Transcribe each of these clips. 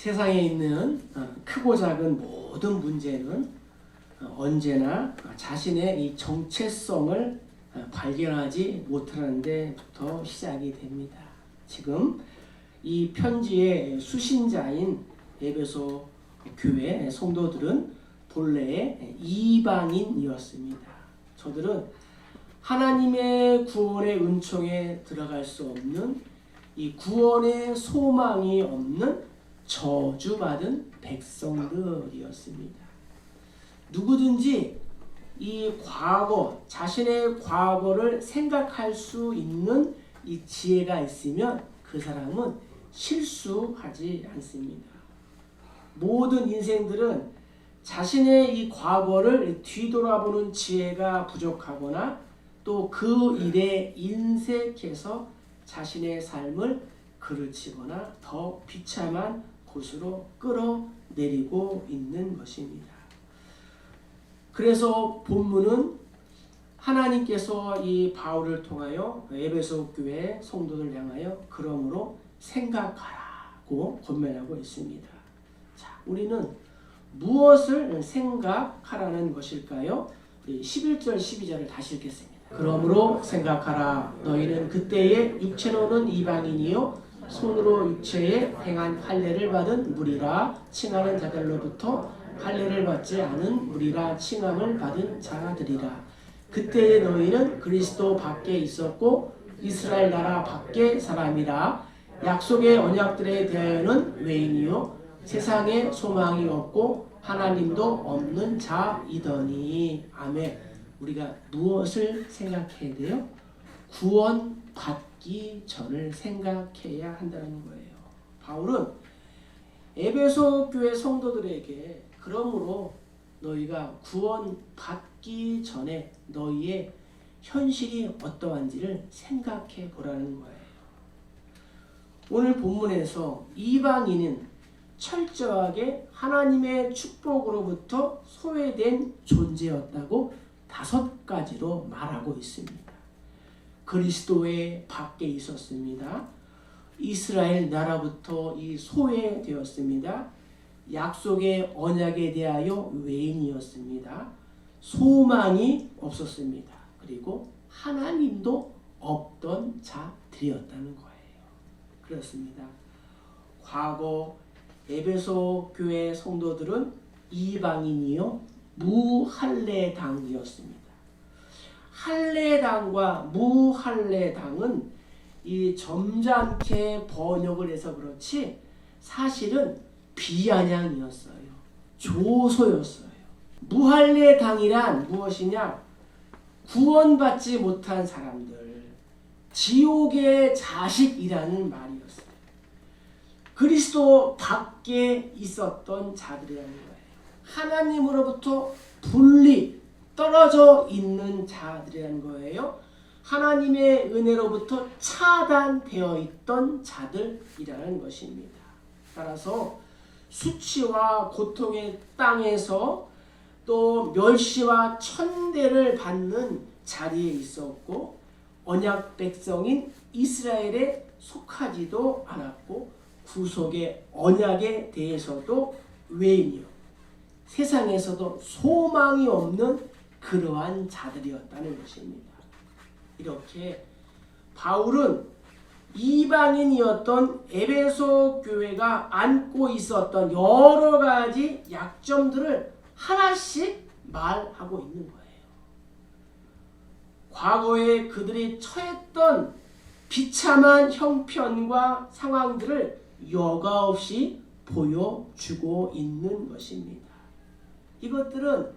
세상에 있는 크고 작은 모든 문제는 언제나 자신의 이 정체성을 발견하지 못하는 데부터 시작이 됩니다. 지금 이 편지의 수신자인 에베소 교회 성도들은 본래 이방인이었습니다. 저들은 하나님의 구원의 은총에 들어갈 수 없는 이 구원의 소망이 없는 저주받은 백성들이었습니다. 누구든지 이 과거, 자신의 과거를 생각할 수 있는 이 지혜가 있으면 그 사람은 실수하지 않습니다. 모든 인생들은 자신의 이 과거를 뒤돌아보는 지혜가 부족하거나 또 그 일에 인색해서 자신의 삶을 그르치거나 더 비참한 곳으로 끌어내리고 있는 것입니다. 그래서 본문은 하나님께서 이 바울을 통하여 에베소 교회 성도들 향하여 그러므로 생각하라고 권면하고 있습니다. 자, 우리는 무엇을 생각하라는 것일까요? 11절 12절을 다시 읽겠습니다. 그러므로 생각하라. 너희는 그때에 육체로는 이방인이요 손으로 육체에 행한 할례를 받은 무리라 칭하는 자들로부터 할례를 받지 않은 무리라 칭함을 받은 자들이라. 그때에 너희는 그리스도 밖에 있었고 이스라엘 나라 밖에 사람이라. 약속의 언약들에 대하여는 외인이요 세상에 소망이 없고 하나님도 없는 자이더니. 아멘. 우리가 무엇을 생각해야 돼요? 구원받기 전을 생각해야 한다는 거예요. 바울은 에베소 교회 성도들에게 그러므로 너희가 구원받기 전에 너희의 현실이 어떠한지를 생각해 보라는 거예요. 오늘 본문에서 이방인은 철저하게 하나님의 축복으로부터 소외된 존재였다고 5가지로 말하고 있습니다. 그리스도의 밖에 있었습니다. 이스라엘 나라부터 소외되었습니다. 약속의 언약에 대하여 외인이었습니다. 소망이 없었습니다. 그리고 하나님도 없던 자들이었다는 거예요. 그렇습니다. 과거 에베소 교회 성도들은 이방인이요 무할례당이었습니다. 할례당과 무할례당은 이 점잖게 번역을 해서 그렇지 사실은 비아냥이었어요. 조소였어요. 무할례당이란 무엇이냐? 구원받지 못한 사람들, 지옥의 자식이라는 말이었어요. 그리스도 밖에 있었던 자들이라는 거예요. 하나님으로부터 분리, 떨어져 있는 자들이라는 거예요. 하나님의 은혜로부터 차단되어 있던 자들이라는 것입니다. 따라서 수치와 고통의 땅에서 또 멸시와 천대를 받는 자리에 있었고 언약 백성인 이스라엘에 속하지도 않았고 구속의 언약에 대해서도 외인이요 세상에서도 소망이 없는 그러한 자들이었다는 것입니다. 이렇게 바울은 이방인이었던 에베소 교회가 안고 있었던 여러 가지 약점들을 하나씩 말하고 있는 거예요. 과거에 그들이 처했던 비참한 형편과 상황들을 여과 없이 보여주고 있는 것입니다. 이것들은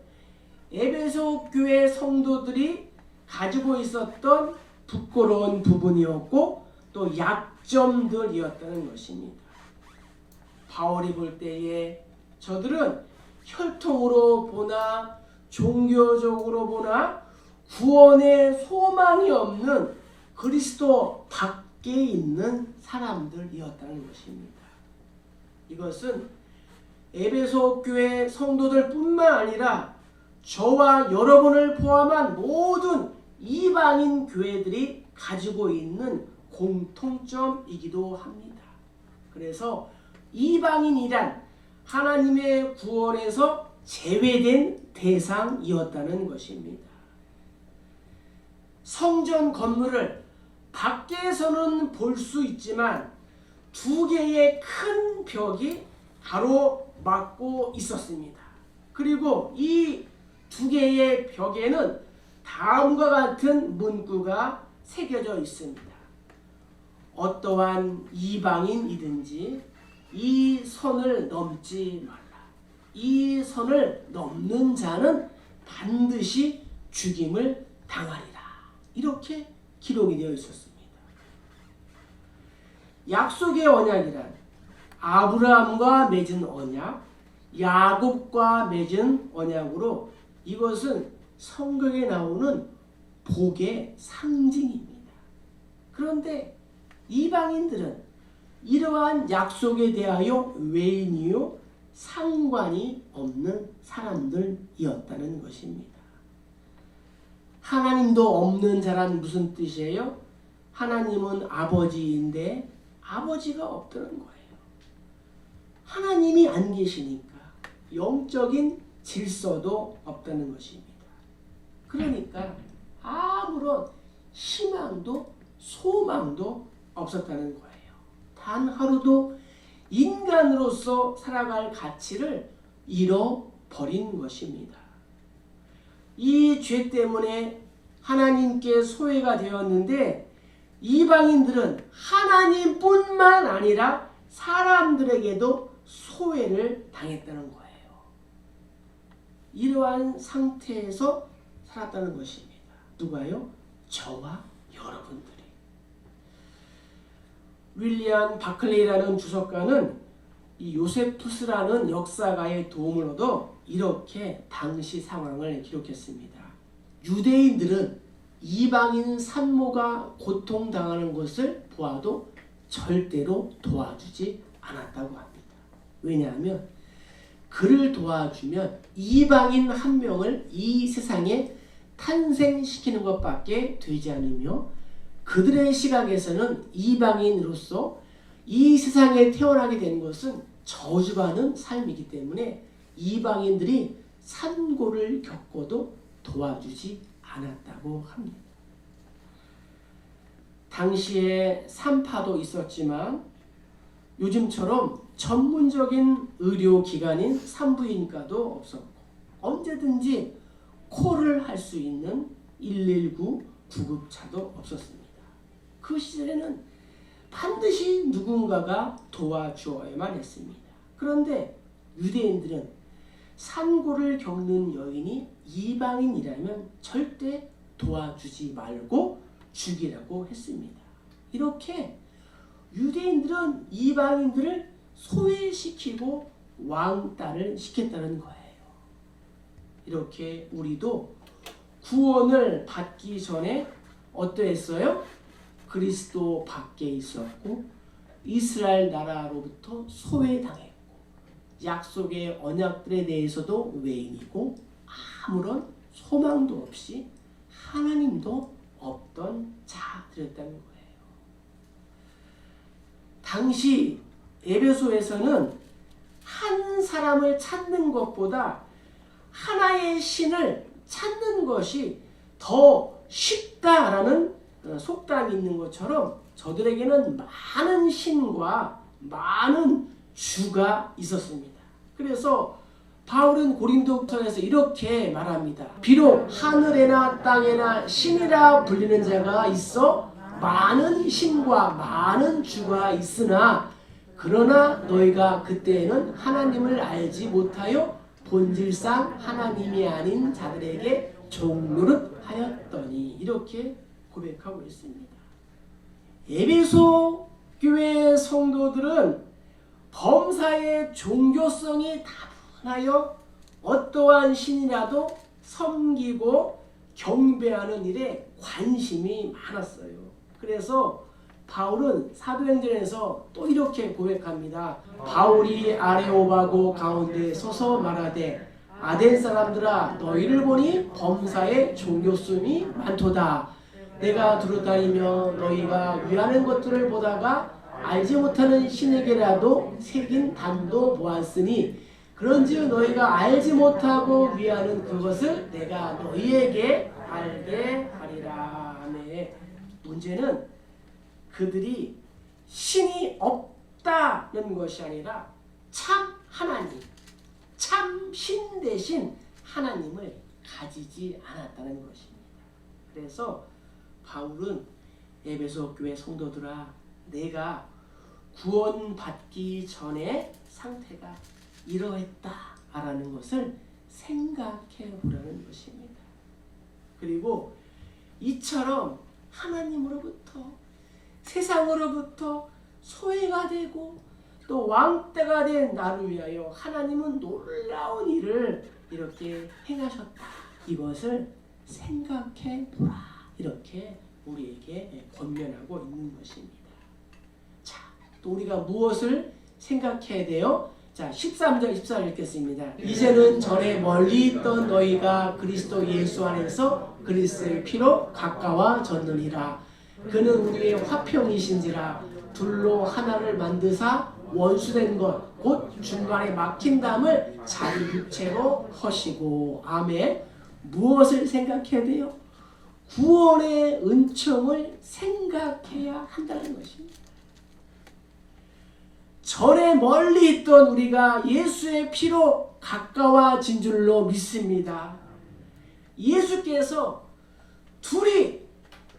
에베소 교회 성도들이 가지고 있었던 부끄러운 부분이었고 또 약점들이었다는 것입니다. 바울이 볼 때에 저들은 혈통으로 보나 종교적으로 보나 구원의 소망이 없는 그리스도 밖에 있는 사람들이었다는 것입니다. 이것은 에베소 교회 성도들 뿐만 아니라 저와 여러분을 포함한 모든 이방인 교회들이 가지고 있는 공통점이기도 합니다. 그래서 이방인이란 하나님의 구원에서 제외된 대상이었다는 것입니다. 성전 건물을 밖에서는 볼 수 있지만 두 개의 큰 벽이 가로막고 있었습니다. 그리고 이 두 개의 벽에는 다음과 같은 문구가 새겨져 있습니다. 어떠한 이방인이든지 이 선을 넘지 말라. 이 선을 넘는 자는 반드시 죽임을 당하리라. 이렇게 기록이 되어 있었습니다. 약속의 언약이란 아브라함과 맺은 언약, 야곱과 맺은 언약으로 이것은 성경에 나오는 복의 상징입니다. 그런데 이방인들은 이러한 약속에 대하여 외인이요 상관이 없는 사람들이었다는 것입니다. 하나님도 없는 자란 무슨 뜻이에요? 하나님은 아버지인데 아버지가 없다는 거예요. 하나님이 안 계시니까 영적인 질서도 없다는 것입니다. 그러니까 아무런 희망도 소망도 없었다는 거예요. 단 하루도 인간으로서 살아갈 가치를 잃어버린 것입니다. 이 죄 때문에 하나님께 소외가 되었는데 이방인들은 하나님뿐만 아니라 사람들에게도 소외를 당했다는 거예요. 이러한 상태에서 살았다는 것입니다. 누가요? 저와 여러분들이. 윌리엄 바클레이라는 주석가는 이 요세푸스라는 역사가의 도움을 얻어 이렇게 당시 상황을 기록했습니다. 유대인들은 이방인 산모가 고통당하는 것을 보아도 절대로 도와주지 않았다고 합니다. 왜냐하면 그를 도와주면 이방인 한 명을 이 세상에 탄생시키는 것밖에 되지 않으며 그들의 시각에서는 이방인으로서 이 세상에 태어나게 된 것은 저주받는 삶이기 때문에 이방인들이 산고를 겪어도 도와주지 않았다고 합니다. 당시에 산파도 있었지만 요즘처럼 전문적인 의료기관인 산부인과도 없었고 언제든지 콜을 할 수 있는 119 구급차도 없었습니다. 그 시절에는 반드시 누군가가 도와주어야만 했습니다. 그런데 유대인들은 산고를 겪는 여인이 이방인이라면 절대 도와주지 말고 죽이라고 했습니다. 이렇게 유대인들은 이방인들을 소외시키고 왕따를 시켰다는 거예요. 이렇게 우리도 구원을 받기 전에 어떠했어요? 그리스도 밖에 있었고 이스라엘 나라로부터 소외당했고 약속의 언약들에 대해서도 외인이고 아무런 소망도 없이 하나님도 없던 자들이었다는 거예요. 당시 에베소에서는 한 사람을 찾는 것보다 하나의 신을 찾는 것이 더 쉽다라는 속담이 있는 것처럼 저들에게는 많은 신과 많은 주가 있었습니다. 그래서 바울은 고린도전에서 이렇게 말합니다. 비록 하늘에나 땅에나 신이라 불리는 자가 있어 많은 신과 많은 주가 있으나 그러나 너희가 그때에는 하나님을 알지 못하여 본질상 하나님이 아닌 자들에게 종노릇하였더니 이렇게 고백하고 있습니다. 에베소 교회 성도들은 범사의 종교성이 다분하여 어떠한 신이라도 섬기고 경배하는 일에 관심이 많았어요. 그래서 바울은 사도행전에서 또 이렇게 고백합니다. 바울이 아레오바고 가운데 서서 말하되 아덴 사람들아 너희를 보니 범사의 종교성이 많도다. 내가 두루다니며 너희가 위하는 것들을 보다가 알지 못하는 신에게라도 새긴 단도 보았으니 그런즉 너희가 알지 못하고 위하는 그것을 내가 너희에게 알게 하리라. 아멘. 문제는 그들이 신이 없다는 것이 아니라 참 하나님, 참 신 대신 하나님을 가지지 않았다는 것입니다. 그래서 바울은 에베소 교회 성도들아, 내가 구원받기 전에 상태가 이러했다라는 것을 생각해 보라는 것입니다. 그리고 이처럼 하나님으로부터 세상으로부터 소외가 되고 또 왕때가 된 나를 위하여 하나님은 놀라운 일을 이렇게 행하셨다. 이것을 생각해 보라. 이렇게 우리에게 권면하고 있는 것입니다. 자, 또 우리가 무엇을 생각해야 돼요? 자, 13절 14절 읽겠습니다. 이제는 전에 멀리 있던 너희가 그리스도 예수 안에서 그리스도의 피로 가까워졌느니라. 그는 우리의 화평이신지라. 둘로 하나를 만드사 원수된 것 곧 중간에 막힌 담을 자기 육체로 허시고. 아멘. 무엇을 생각해야 돼요? 구원의 은총을 생각해야 한다는 것입니다. 전에 멀리 있던 우리가 예수의 피로 가까워진 줄로 믿습니다. 예수께서 둘이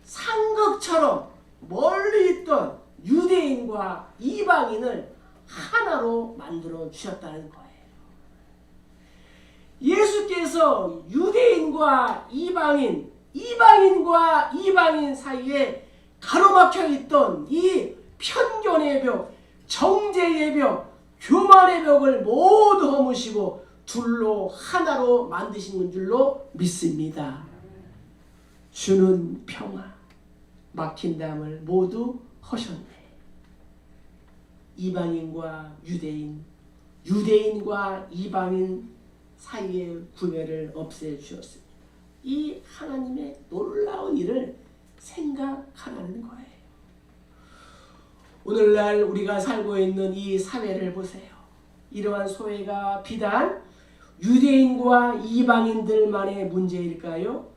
상극처럼 멀리 있던 유대인과 이방인을 하나로 만들어 주셨다는 거예요. 예수께서 유대인과 이방인과 이방인 사이에 가로막혀 있던 이 편견의 벽, 정죄의 벽, 교만의 벽을 모두 허무시고 둘로 하나로 만드신 줄로 믿습니다. 주는 평화, 막힌 담을 모두 허셨네. 이방인과 유대인, 유대인과 이방인 사이의 구별을 없애주셨습니다. 이 하나님의 놀라운 일을 생각하라는 거예요. 오늘날 우리가 살고 있는 이 사회를 보세요. 이러한 소외가 비단 유대인과 이방인들만의 문제일까요?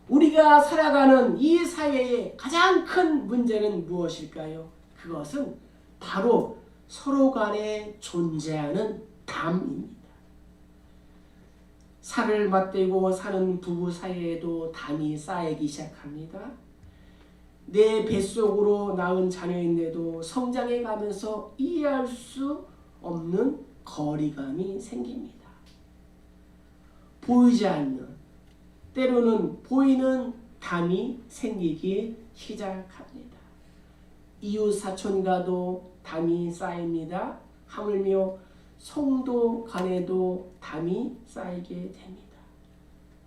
우리가 살아가는 이 사회의 가장 큰 문제는 무엇일까요? 그것은 바로 서로 간에 존재하는 담입니다. 살을 맞대고 사는 부부 사이에도 담이 쌓이기 시작합니다. 내 뱃속으로 낳은 자녀인데도 성장해 가면서 이해할 수 없는 거리감이 생깁니다. 보이지 않는, 때로는 보이는 담이 생기기 시작합니다. 이웃 사촌과도 담이 쌓입니다. 하물며 성도 간에도 담이 쌓이게 됩니다.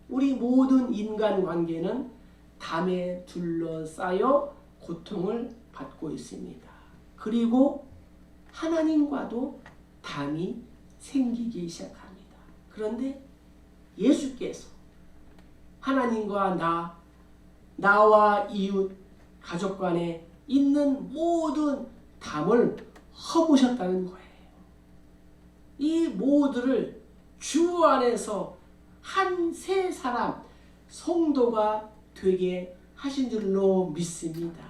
우리 모든 인간관계는 담에 둘러싸여 고통을 받고 있습니다. 그리고 하나님과도 담이 생기기 시작합니다. 그런데 예수께서 하나님과 나와 이웃, 가족 간에 있는 모든 담을 허무셨다는 거예요. 이 모두를 주 안에서 한 세 사람, 성도가 되게 하신 줄로 믿습니다.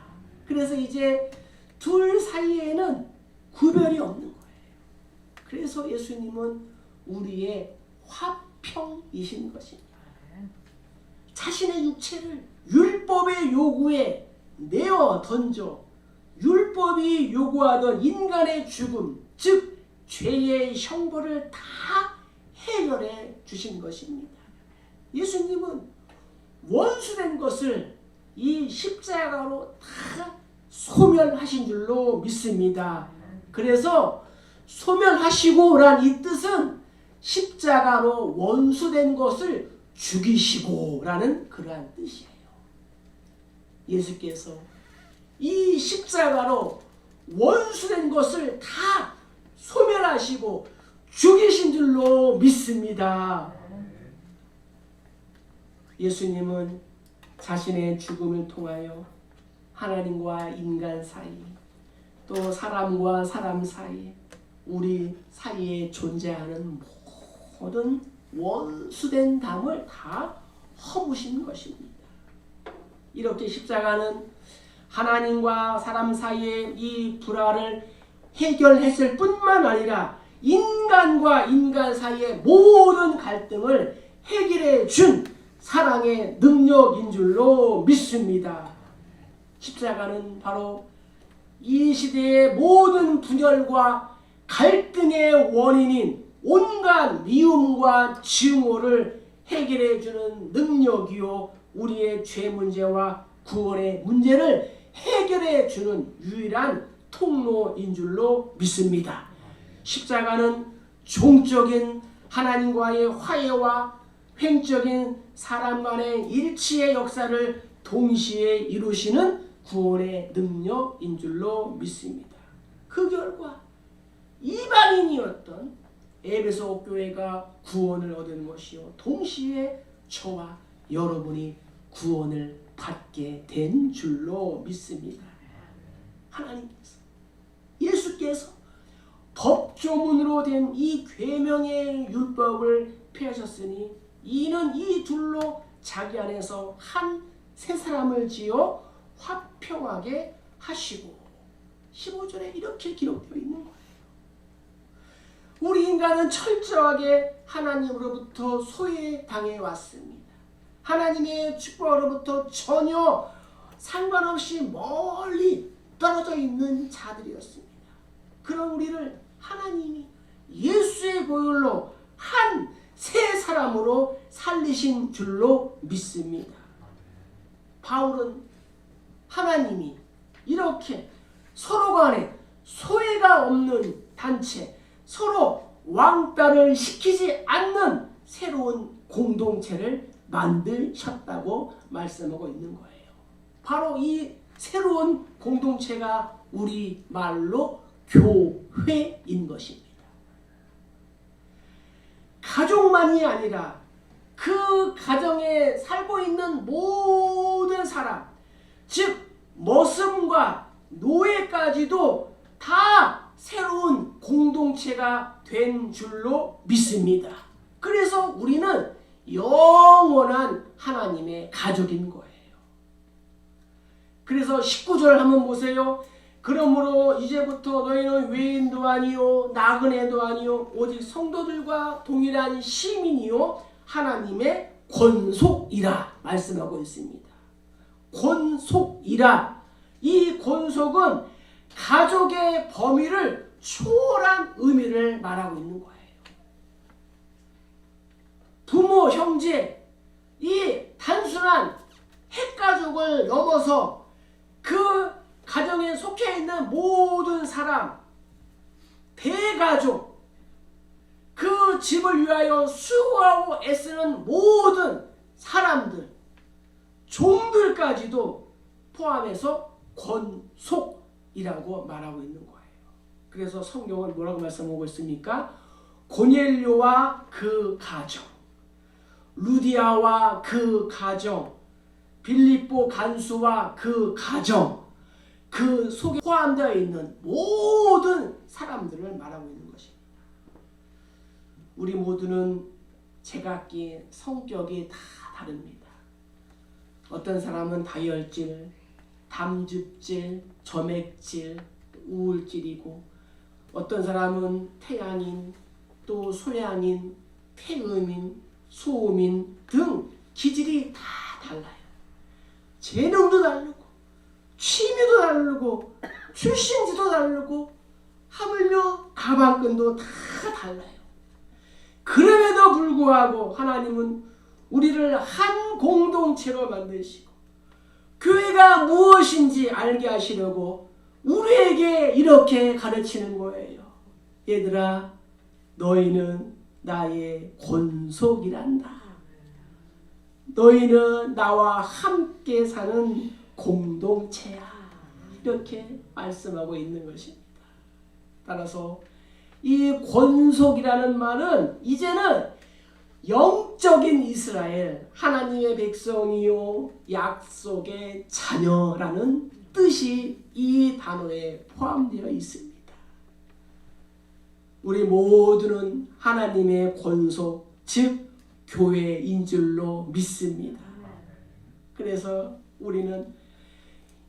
그래서 이제 둘 사이에는 구별이 없는 거예요. 그래서 예수님은 우리의 화평이신 것입니다. 자신의 육체를 율법의 요구에 내어 던져 율법이 요구하던 인간의 죽음, 즉 죄의 형벌을 다 해결해 주신 것입니다. 예수님은 원수된 것을 이 십자가로 다 소멸하신 줄로 믿습니다. 그래서 소멸하시고란 이 뜻은 십자가로 원수된 것을 죽이시고라는 그러한 뜻이에요. 예수께서 이 십자가로 원수된 것을 다 소멸하시고 죽이신 줄로 믿습니다. 예수님은 자신의 죽음을 통하여 하나님과 인간 사이, 또 사람과 사람 사이, 우리 사이에 존재하는 모든 원수된 담을 다 허무신 것입니다. 이렇게 십자가는 하나님과 사람 사이의 이 불화를 해결했을 뿐만 아니라 인간과 인간 사이의 모든 갈등을 해결해 준 사랑의 능력인 줄로 믿습니다. 십자가는 바로 이 시대의 모든 분열과 갈등의 원인인 온갖 미움과 증오를 해결해 주는 능력이요, 우리의 죄 문제와 구원의 문제를 해결해 주는 유일한 통로인 줄로 믿습니다. 십자가는 종적인 하나님과의 화해와 횡적인 사람 간의 일치의 역사를 동시에 이루시는 구원의 능력인 줄로 믿습니다. 그 결과 이방인이었던 에베소 교회가 구원을 얻은 것이요, 동시에 저와 여러분이 구원을 받게 된 줄로 믿습니다. 하나님께서, 예수께서 법조문으로 된 이 계명의 율법을 폐하셨으니 이는 이 둘로 자기 안에서 한 새 사람을 지어 화평하게 하시고, 15절에 이렇게 기록되어 있는 거예요. 우리 인간은 철저하게 하나님으로부터 소외당해 왔습니다. 하나님의 축복으로부터 전혀 상관없이 멀리 떨어져 있는 자들이었습니다. 그런 우리를 하나님이 예수의 보혈로 한 새 사람으로 살리신 줄로 믿습니다. 바울은 하나님이 이렇게 서로 간에 소외가 없는 단체, 서로 왕따를 시키지 않는 새로운 공동체를 만드셨다고 말씀하고 있는 거예요. 바로 이 새로운 공동체가 우리 말로 교회인 것입니다. 가족만이 아니라 그 가정에 살고 있는 모든 사람, 즉 머슴과 노예까지도 다 새로운 공동체가 된 줄로 믿습니다. 그래서 우리는 영원한 하나님의 가족인 거예요. 그래서 19절 한번 보세요. 그러므로 이제부터 너희는 외인도 아니요 나그네도 아니요 오직 성도들과 동일한 시민이요 하나님의 권속이라 말씀하고 있습니다. 권속이라, 이 권속은 가족의 범위를 초월한 의미를 말하고 있는 거예요. 부모, 형제, 이 단순한 핵가족을 넘어서 그 가정에 속해 있는 모든 사람, 대가족, 그 집을 위하여 수고하고 애쓰는 모든 사람들, 종들까지도 포함해서 권속이라고 말하고 있는 거예요. 그래서 성경은 뭐라고 말씀하고 있습니까? 고넬료와 그 가정, 루디아와 그 가정, 빌립보 간수와 그 가정, 그 속에 포함되어 있는 모든 사람들을 말하고 있는 것입니다. 우리 모두는 제각기 성격이 다 다릅니다. 어떤 사람은 다혈질, 담즙질, 점액질, 우울질이고, 어떤 사람은 태양인, 또 소양인, 태음인, 소음인 등 기질이 다 달라요. 재능도 다르고 취미도 다르고 출신지도 다르고 하물며 가방끈도 다 달라요. 그럼에도 불구하고 하나님은 우리를 한 공동체로 만드시고 교회가 무엇인지 알게 하시려고 우리에게 이렇게 가르치는 거예요. 얘들아, 너희는 나의 권속이란다. 너희는 나와 함께 사는 공동체야. 이렇게 말씀하고 있는 것입니다. 따라서 이 권속이라는 말은 이제는 영적인 이스라엘, 하나님의 백성이요 약속의 자녀라는 뜻이 이 단어에 포함되어 있습니다. 우리 모두는 하나님의 권속, 즉 교회인 줄로 믿습니다. 그래서 우리는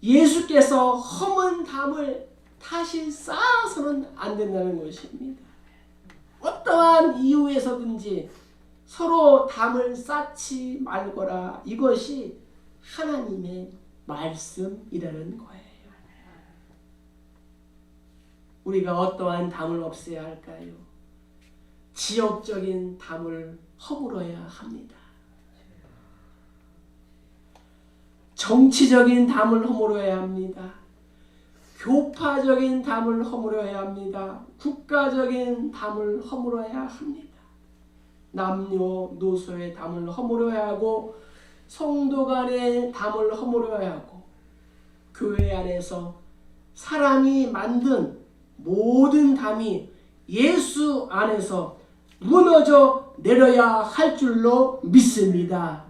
예수께서 허문 담을 다시 쌓아서는 안 된다는 것입니다. 어떠한 이유에서든지 서로 담을 쌓지 말거라. 이것이 하나님의 말씀이라는 거예요. 우리가 어떠한 담을 없애야 할까요? 지역적인 담을 허물어야 합니다. 정치적인 담을 허물어야 합니다. 교파적인 담을 허물어야 합니다. 국가적인 담을 허물어야 합니다. 남녀노소의 담을 허물어야 하고 성도 간의 담을 허물어야 하고 교회 안에서 사람이 만든 모든 담이 예수 안에서 무너져 내려야 할 줄로 믿습니다.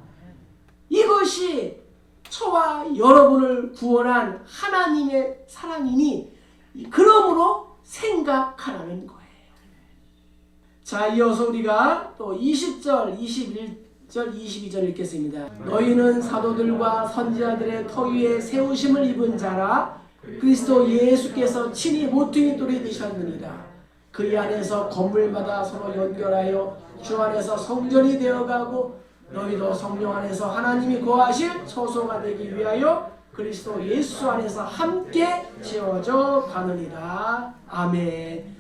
이것이 저와 여러분을 구원한 하나님의 사랑이니 그러므로 생각하라는 거예요. 자, 이어서 우리가 또 20절, 21절, 22절 읽겠습니다. 너희는 사도들과 선지자들의 터 위에 세우심을 입은 자라 그리스도 예수께서 친히 모퉁이 돌이 되셨느니라. 그 안에서 건물마다 서로 연결하여 주 안에서 성전이 되어가고 너희도 성령 안에서 하나님이 거하실 처소가 되기 위하여 그리스도 예수 안에서 함께 지어져 가느니라. 아멘.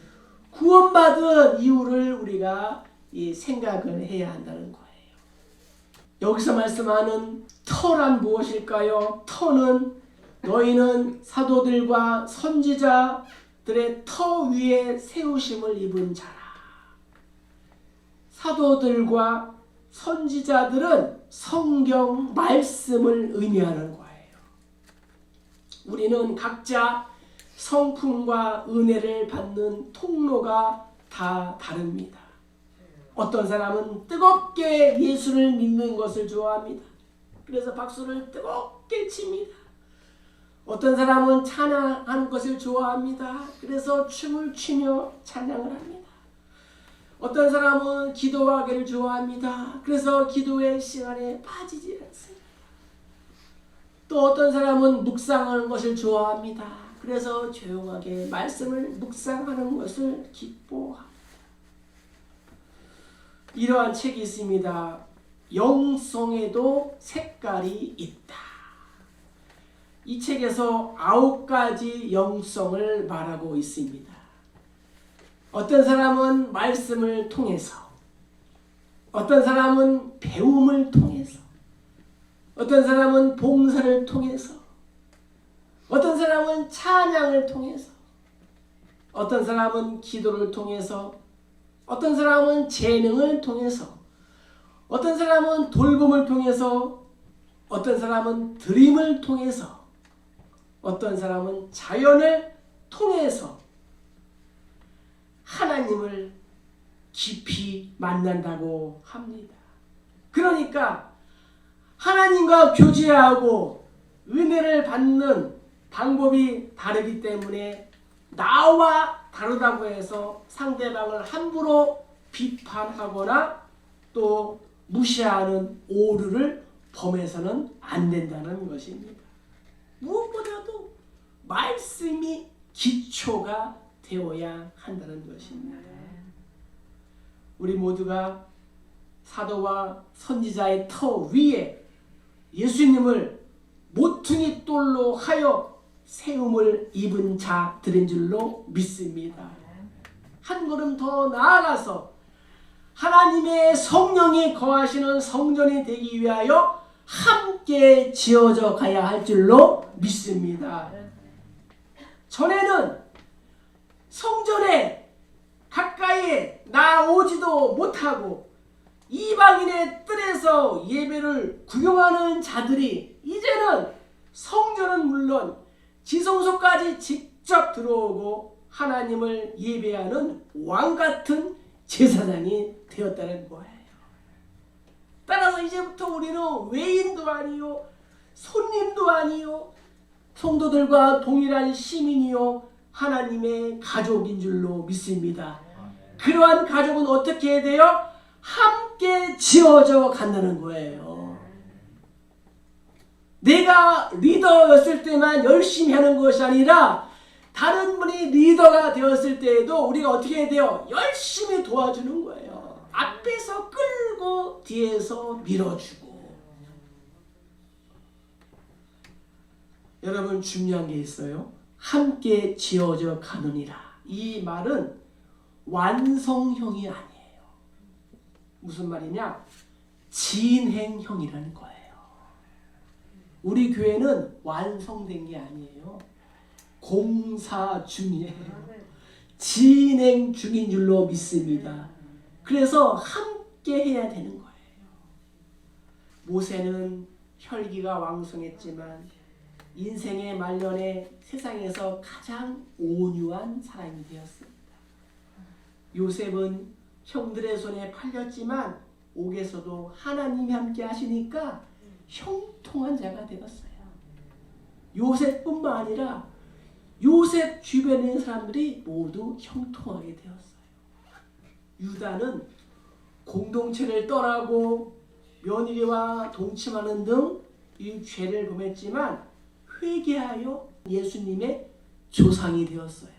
구원받은 이유를 우리가 이 생각을 해야 한다는 거예요. 여기서 말씀하는 터란 무엇일까요? 터는 너희는 사도들과 선지자들의 터 위에 세우심을 입은 자라. 사도들과 선지자들은 성경 말씀을 의미하는 거예요. 우리는 각자 성품과 은혜를 받는 통로가 다 다릅니다. 어떤 사람은 뜨겁게 예수를 믿는 것을 좋아합니다. 그래서 박수를 뜨겁게 칩니다. 어떤 사람은 찬양하는 것을 좋아합니다. 그래서 춤을 추며 찬양을 합니다. 어떤 사람은 기도하기를 좋아합니다. 그래서 기도의 시간에 빠지지 않습니다. 또 어떤 사람은 묵상하는 것을 좋아합니다. 그래서 조용하게 말씀을 묵상하는 것을 기뻐합니다. 이러한 책이 있습니다. 영성에도 색깔이 있다. 이 책에서 9가지 영성을 말하고 있습니다. 어떤 사람은 말씀을 통해서, 어떤 사람은 배움을 통해서, 어떤 사람은 봉사를 통해서, 어떤 사람은 찬양을 통해서, 어떤 사람은 기도를 통해서, 어떤 사람은 재능을 통해서, 어떤 사람은 돌봄을 통해서, 어떤 사람은 드림을 통해서, 어떤 사람은 자연을 통해서 하나님을 깊이 만난다고 합니다. 그러니까 하나님과 교제하고 은혜를 받는 방법이 다르기 때문에 나와 다르다고 해서 상대방을 함부로 비판하거나 또 무시하는 오류를 범해서는 안 된다는 것입니다. 무엇보다도 말씀이 기초가 되어야 한다는 것입니다. 우리 모두가 사도와 선지자의 터 위에 예수님을 모퉁이 돌로 하여 세움을 입은 자들인 줄로 믿습니다. 한 걸음 더 나아가서 하나님의 성령이 거하시는 성전이 되기 위하여 함께 지어져 가야 할 줄로 믿습니다. 전에는 성전에 가까이 나오지도 못하고 이방인의 뜰에서 예배를 구경하는 자들이 이제는 성전은 물론 지성소까지 직접 들어오고 하나님을 예배하는 왕같은 제사장이 되었다는 거예요. 따라서 이제부터 우리는 외인도 아니요, 손님도 아니요, 성도들과 동일한 시민이요 하나님의 가족인 줄로 믿습니다. 그러한 가족은 어떻게 해야 돼요? 함께 지어져 간다는 거예요. 내가 리더였을 때만 열심히 하는 것이 아니라 다른 분이 리더가 되었을 때에도 우리가 어떻게 해야 돼요? 열심히 도와주는 거예요. 앞에서 끌고 뒤에서 밀어주고. 여러분, 중요한 게 있어요. 함께 지어져 가느니라. 이 말은 완성형이 아니에요. 무슨 말이냐? 진행형이라는 거예요. 우리 교회는 완성된 게 아니에요. 공사 중이에요. 진행 중인 줄로 믿습니다. 그래서 함께 해야 되는 거예요. 모세는 혈기가 왕성했지만 인생의 말년에 세상에서 가장 온유한 사람이 되었습니다. 요셉은 형들의 손에 팔렸지만 옥에서도 하나님이 함께 하시니까 형통한 자가 되었어요. 요셉뿐만 아니라 요셉 주변에 있는 사람들이 모두 형통하게 되었어요. 유다는 공동체를 떠나고 며느리와 동침하는 등 이 죄를 범했지만 회개하여 예수님의 조상이 되었어요.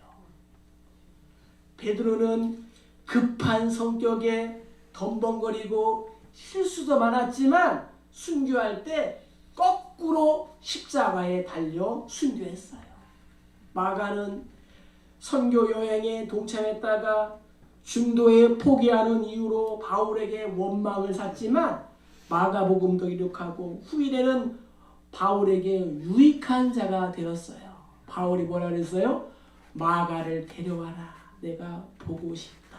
베드로는 급한 성격에 덤벙거리고 실수도 많았지만 순교할 때 거꾸로 십자가에 달려 순교했어요. 마가는 선교 여행에 동참했다가 중도에 포기하는 이유로 바울에게 원망을 샀지만 마가복음도 기록하고 후일에는 바울에게 유익한 자가 되었어요. 바울이 뭐라 그랬어요? 마가를 데려와라. 내가 보고 싶다.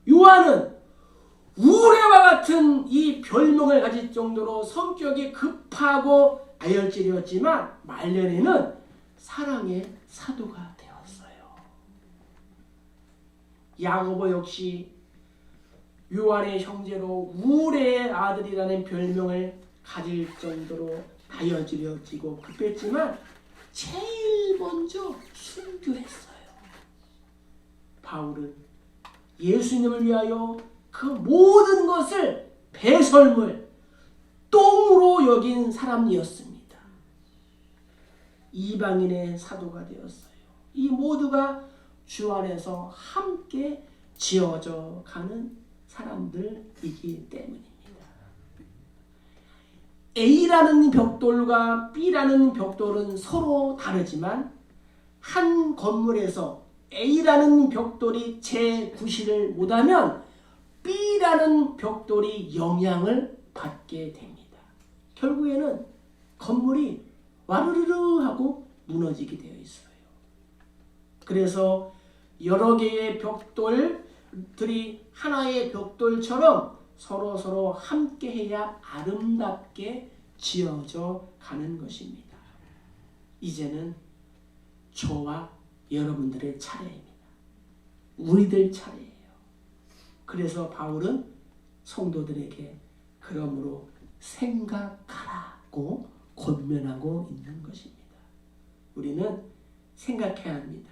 요한은 우레와 같은 이 별명을 가질 정도로 성격이 급하고 다혈질이었지만 말년에는 사랑의 사도가 되었어요. 야고보 역시 요한의 형제로 우레의 아들이라는 별명을 가질 정도로 다혈질이었지고 급했지만 제일 먼저 순교했어요. 바울은 예수님을 위하여 그 모든 것을 배설물, 똥으로 여긴 사람이었습니다. 이방인의 사도가 되었어요. 이 모두가 주 안에서 함께 지어져 가는 사람들이기 때문입니다. A라는 벽돌과 B라는 벽돌은 서로 다르지만 한 건물에서 A라는 벽돌이 재구실을 못하면 B라는 벽돌이 영향을 받게 됩니다. 결국에는 건물이 와르르르 하고 무너지게 되어 있어요. 그래서 여러 개의 벽돌들이 하나의 벽돌처럼 서로 함께해야 아름답게 지어져 가는 것입니다. 이제는 저와 여러분들의 차례입니다. 우리들 차례예요. 그래서 바울은 성도들에게 그러므로 생각하라고 권면하고 있는 것입니다. 우리는 생각해야 합니다.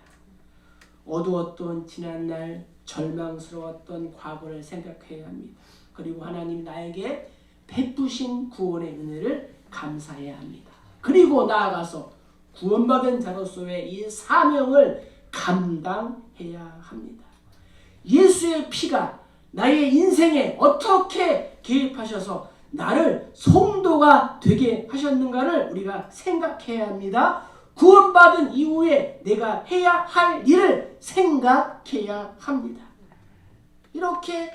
어두웠던 지난날, 절망스러웠던 과거를 생각해야 합니다. 그리고 하나님 나에게 베푸신 구원의 은혜를 감사해야 합니다. 그리고 나아가서 구원받은 자로서의 이 사명을 감당해야 합니다. 예수의 피가 나의 인생에 어떻게 개입하셔서 나를 성도가 되게 하셨는가를 우리가 생각해야 합니다. 구원받은 이후에 내가 해야 할 일을 생각해야 합니다. 이렇게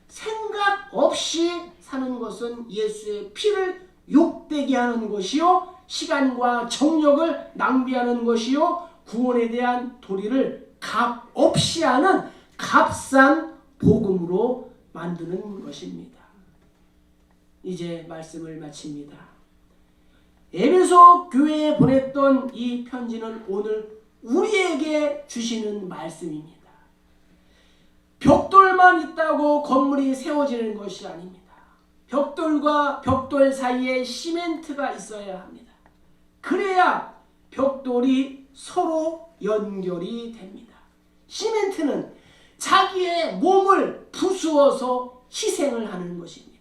생각 없이 사는 것은 예수의 피를 욕되게 하는 것이요, 시간과 정력을 낭비하는 것이요, 구원에 대한 도리를 값 없이 하는 값싼 복음으로 만드는 것입니다. 이제 말씀을 마칩니다. 에베소 교회에 보냈던 이 편지는 오늘 우리에게 주시는 말씀입니다. 벽돌만 있다고 건물이 세워지는 것이 아닙니다. 벽돌과 벽돌 사이에 시멘트가 있어야 합니다. 그래야 벽돌이 서로 연결이 됩니다. 시멘트는 자기의 몸을 부수어서 희생을 하는 것입니다.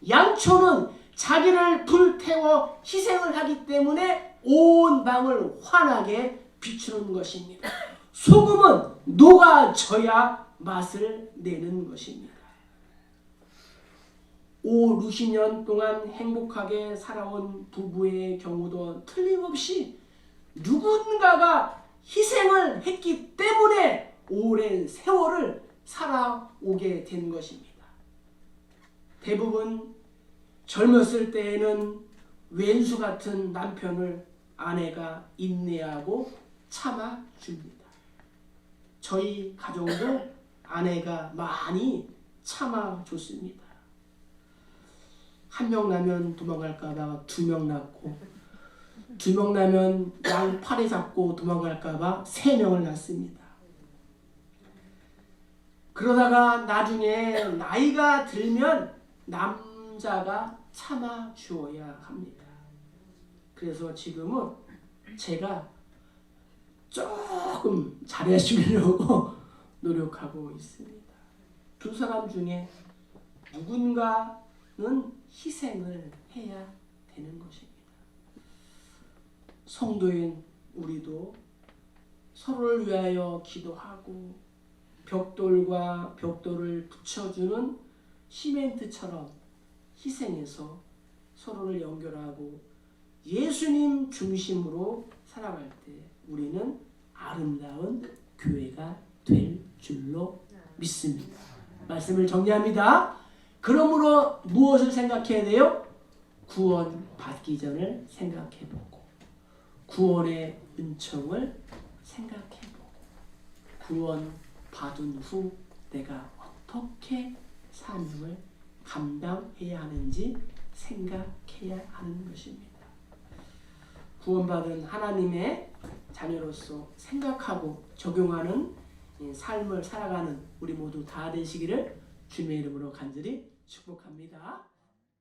양초는 자기를 불태워 희생을 하기 때문에 온 방을 환하게 비추는 것입니다. 소금은 녹아져야 맛을 내는 것입니다. 60년 동안 행복하게 살아온 부부의 경우도 틀림없이 누군가가 희생을 했기 때문에 오랜 세월을 살아오게 된 것입니다. 대부분 젊었을 때에는 왼수 같은 남편을 아내가 인내하고 참아줍니다. 저희 가정도 아내가 많이 참아줬습니다. 한 명 나면 도망갈까봐 2명 낳고, 2명 나면 양 팔에 잡고 도망갈까봐 3명을 낳습니다. 그러다가 나중에 나이가 들면 남자가 참아주어야 합니다. 그래서 지금은 제가 조금 잘해주려고 노력하고 있습니다. 2사람 중에 누군가는 희생을 해야 되는 것입니다. 성도인 우리도 서로를 위하여 기도하고 벽돌과 벽돌을 붙여주는 시멘트처럼 희생해서 서로를 연결하고 예수님 중심으로 살아갈 때 우리는 아름다운 교회가 될 줄로 믿습니다. 말씀을 정리합니다. 그러므로 무엇을 생각해야 돼요? 구원 받기 전을 생각해보고, 구원의 은총을 생각해보고, 구원 받은 후 내가 어떻게 사명을 감당해야 하는지 생각해야 하는 것입니다. 구원받은 하나님의 자녀로서 생각하고 적용하는 삶을 살아가는 우리 모두 다 되시기를 주님의 이름으로 간절히 축복합니다.